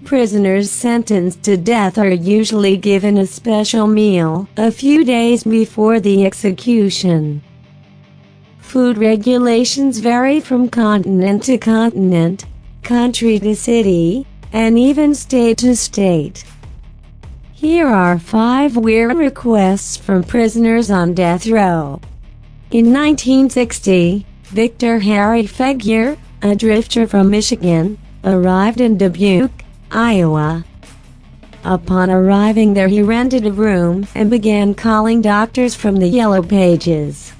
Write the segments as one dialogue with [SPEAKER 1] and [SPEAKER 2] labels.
[SPEAKER 1] Prisoners sentenced to death are usually given a special meal a few days before the execution. Food regulations vary from continent to continent, country to city, and even state to state. Here are 5 weird requests from prisoners on death row. In 1960, Victor Harry Fager, a drifter from Michigan, arrived in Dubuque, Iowa. Upon arriving there, he rented a room and began calling doctors from the Yellow Pages.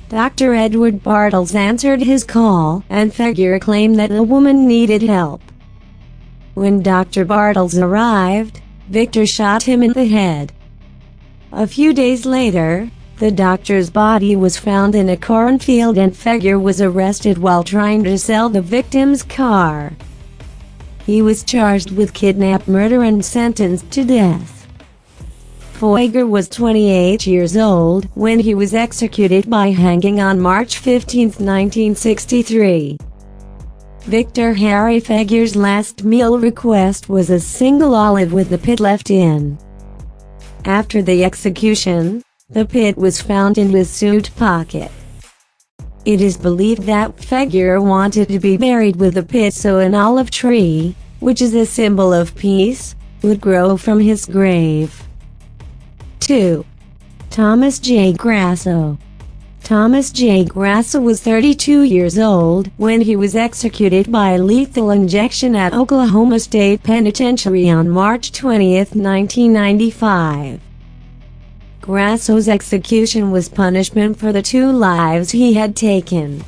[SPEAKER 1] Dr. Edward Bartles answered his call, and Fager claimed that a woman needed help. When Dr. Bartles arrived, Victor shot him in the head. A few days later, the doctor's body was found in a cornfield and Fager was arrested while trying to sell the victim's car. He was charged with kidnap, murder, and sentenced to death. Fager was 28 years old when he was executed by hanging on March 15, 1963. Victor Harry Fager's last meal request was a single olive with the pit left in. After the execution, the pit was found in his suit pocket. It is believed that Fager wanted to be buried with the pit so an olive tree, which is a symbol of peace, would grow from his grave. 2. Thomas J. Grasso. Thomas J. Grasso was 32 years old when he was executed by lethal injection at Oklahoma State Penitentiary on March 20, 1995. Grasso's execution was punishment for the 2 lives he had taken.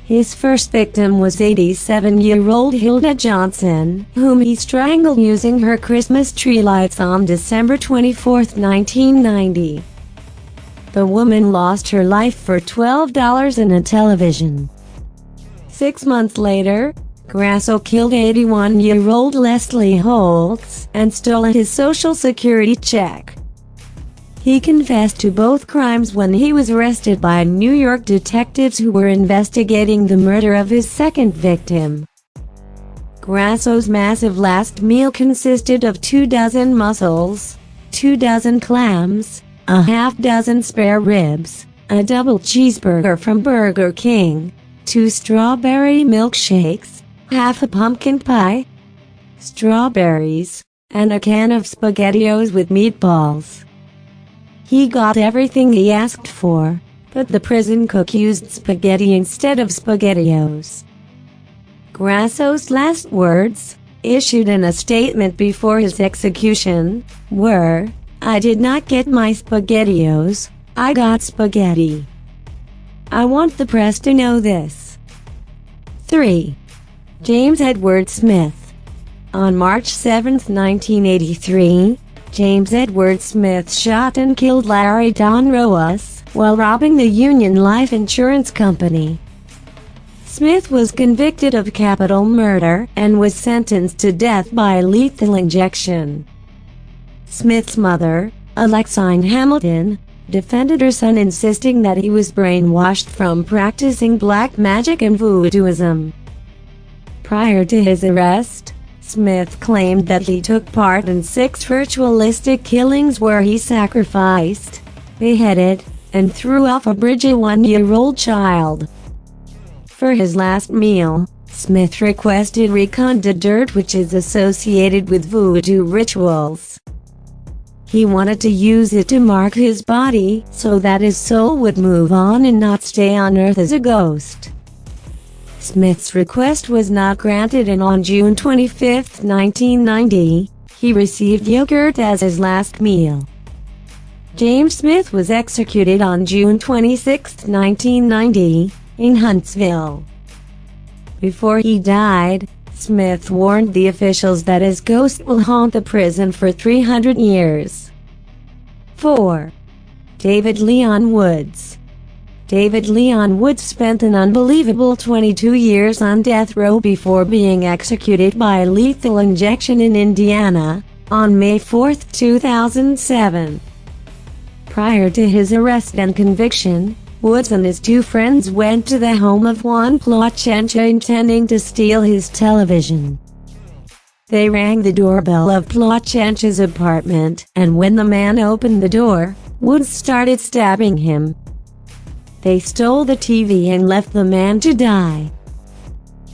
[SPEAKER 1] His first victim was 87-year-old Hilda Johnson, whom he strangled using her Christmas tree lights on December 24, 1990. The woman lost her life for $12 in a television. 6 months later, Grasso killed 81-year-old Leslie Holtz and stole his Social Security check. He confessed to both crimes when he was arrested by New York detectives who were investigating the murder of his second victim. Grasso's massive last meal consisted of 2 dozen mussels, 2 dozen clams, a half-dozen spare ribs, a double cheeseburger from Burger King, 2 strawberry milkshakes, half a pumpkin pie, strawberries, and a can of SpaghettiOs with meatballs. He got everything he asked for, but the prison cook used spaghetti instead of SpaghettiOs. Grasso's last words, issued in a statement before his execution, were, "I did not get my SpaghettiOs, I got spaghetti. I want the press to know this." 3. James Edward Smith. On March 7, 1983, James Edward Smith shot and killed Larry Don Roas while robbing the Union Life Insurance Company. Smith was convicted of capital murder and was sentenced to death by lethal injection. Smith's mother, Alexine Hamilton, defended her son, insisting that he was brainwashed from practicing black magic and voodooism. Prior to his arrest, Smith claimed that he took part in 6 ritualistic killings where he sacrificed, beheaded, and threw off a bridge a 1-year-old child. For his last meal, Smith requested reconded dirt, which is associated with voodoo rituals. He wanted to use it to mark his body so that his soul would move on and not stay on Earth as a ghost. Smith's request was not granted, and on June 25, 1990, he received yogurt as his last meal. James Smith was executed on June 26, 1990, in Huntsville. Before he died, Smith warned the officials that his ghost will haunt the prison for 300 years. 4. David Leon Woods. David Leon Woods spent an unbelievable 22 years on death row before being executed by lethal injection in Indiana, on May 4, 2007. Prior to his arrest and conviction, Woods and his 2 friends went to the home of Juan Plachencha intending to steal his television. They rang the doorbell of Plachench's apartment, and when the man opened the door, Woods started stabbing him. They stole the TV and left the man to die.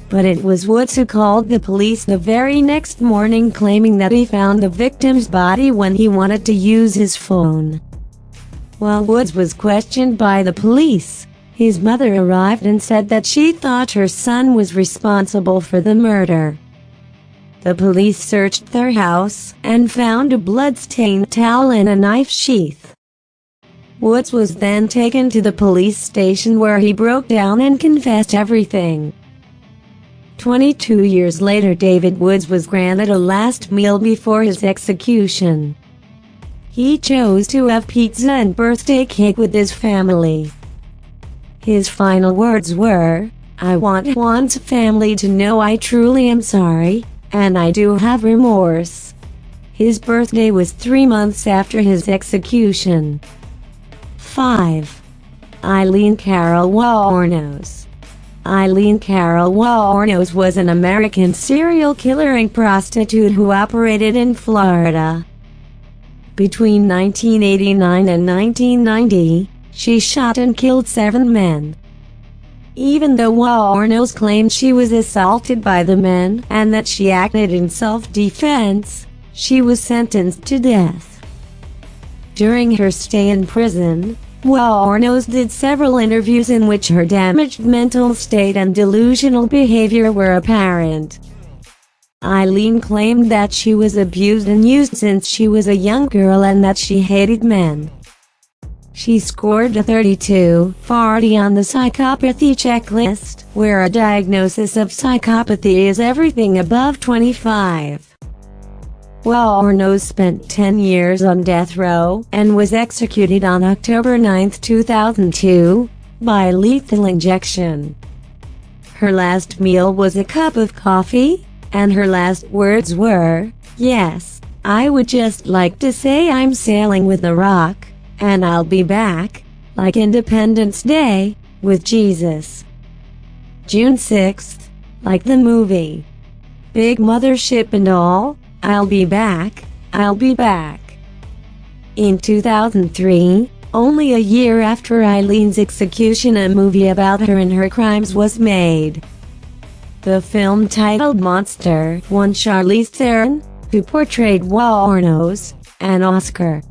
[SPEAKER 1] But it was Woods who called the police the very next morning, claiming that he found the victim's body when he wanted to use his phone. While Woods was questioned by the police, his mother arrived and said that she thought her son was responsible for the murder. The police searched their house and found a blood-stained towel in a knife sheath. Woods was then taken to the police station where he broke down and confessed everything. 22 years later, David Woods was granted a last meal before his execution. He chose to have pizza and birthday cake with his family. His final words were, "I want Juan's family to know I truly am sorry, and I do have remorse." His birthday was 3 months after his execution. 5. Eileen Carol Os. Eileen Carol Os was an American serial killer and prostitute who operated in Florida. Between 1989 and 1990, she shot and killed 7 men. Even though Os claimed she was assaulted by the men and that she acted in self-defense, she was sentenced to death. During her stay in prison, Os did several interviews in which her damaged mental state and delusional behavior were apparent. Eileen claimed that she was abused and used since she was a young girl and that she hated men. She scored a 32/40 on the psychopathy checklist, where a diagnosis of psychopathy is everything above 25. Os spent 10 years on death row and was executed on October 9, 2002, by lethal injection. Her last meal was a cup of coffee, and her last words were, "Yes, I would just like to say I'm sailing with the rock, and I'll be back, like Independence Day, with Jesus." June 6th, like the movie. Big mothership and all, I'll be back, I'll be back. In 2003, only a year after Eileen's execution, a movie about her and her crimes was made. The film, titled Monster, won Charlize Theron, who portrayed Os, an Oscar.